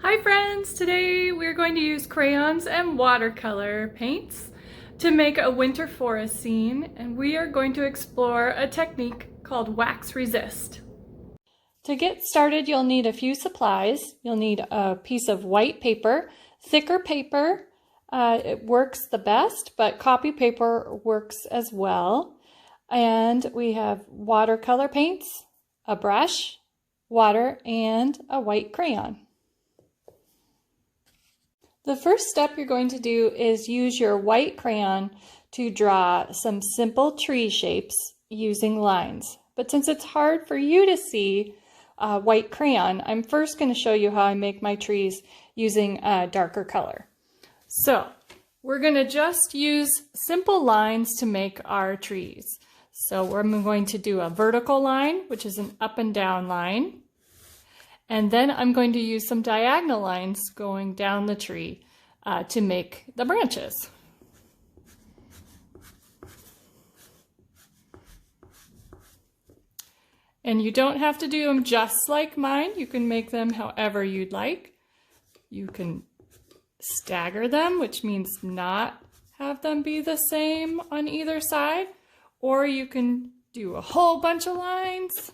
Hi friends! Today we're going to use crayons and watercolor paints to make a winter forest scene, and we are going to explore a technique called wax resist. To get started, you'll need a few supplies. You'll need a piece of white paper, thicker paper. It works the best, but copy paper works as well. And we have watercolor paints, a brush, water, and a white crayon. The first step you're going to do is use your white crayon to draw some simple tree shapes using lines. But since it's hard for you to see white crayon, I'm first going to show you how I make my trees using a darker color. So we're going to just use simple lines to make our trees. So we're going to do a vertical line, which is an up and down line. And then I'm going to use some diagonal lines going down the tree to make the branches. And you don't have to do them just like mine. You can make them however you'd like. You can stagger them, which means not have them be the same on either side. Or you can do a whole bunch of lines.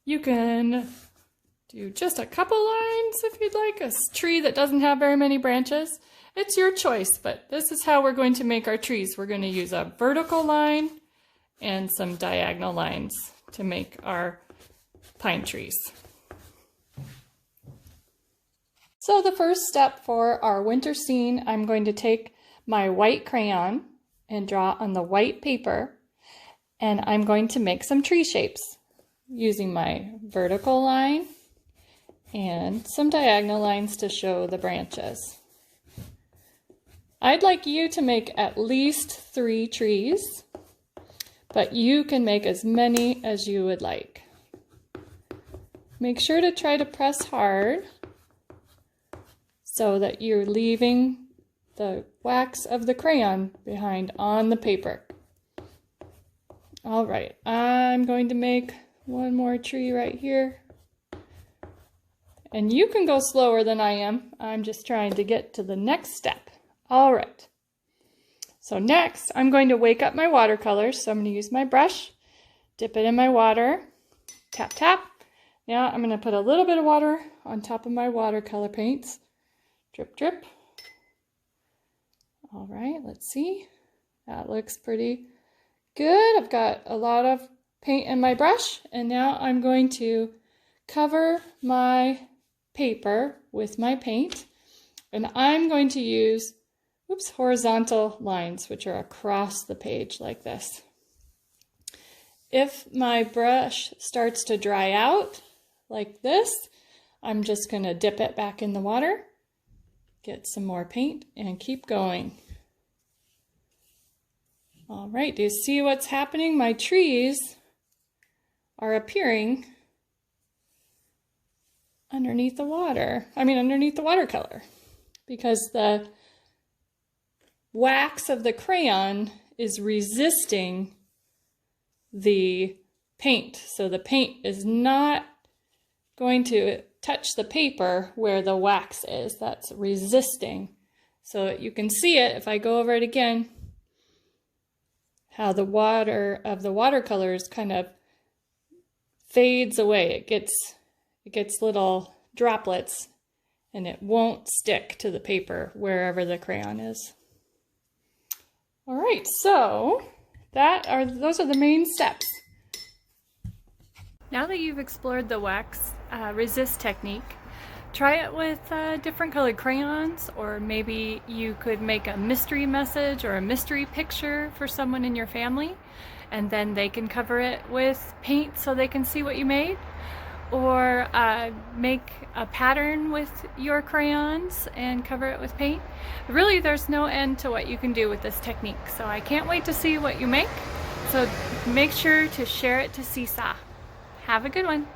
You can do just a couple lines if you'd like, a tree that doesn't have very many branches. It's your choice, but this is how we're going to make our trees. We're going to use a vertical line and some diagonal lines to make our pine trees. So the first step for our winter scene, I'm going to take my white crayon and draw on the white paper, and I'm going to make some tree shapes using my vertical line and some diagonal lines to show the branches. I'd like you to make at least 3 trees, but you can make as many as you would like. Make sure to try to press hard so that you're leaving the wax of the crayon behind on the paper. All right, I'm going to make one more tree right here. And you can go slower than I am. I'm just trying to get to the next step. All right. So next, I'm going to wake up my watercolors. So I'm going to use my brush, dip it in my water, tap, tap. Now I'm going to put a little bit of water on top of my watercolor paints. Drip, drip. All right, let's see. That looks pretty good. I've got a lot of paint in my brush, and now I'm going to cover my paper with my paint, and I'm going to use horizontal lines, which are across the page like this. If my brush starts to dry out like this, I'm just going to dip it back in the water, get some more paint, and keep going. All right, do you see what's happening? My trees are appearing underneath the watercolor, because the wax of the crayon is resisting the paint. So the paint is not going to touch the paper where the wax is. That's resisting. So you can see it if I go over it again, how the water of the watercolors kind of fades away. It gets little droplets, and it won't stick to the paper wherever the crayon is. All right, so those are the main steps. Now that you've explored the wax resist technique, try it with different colored crayons, or maybe you could make a mystery message or a mystery picture for someone in your family, and then they can cover it with paint so they can see what you made. Or make a pattern with your crayons and cover it with paint. Really, there's no end to what you can do with this technique, so I can't wait to see what you make. So make sure to share it to Seesaw. Have a good one.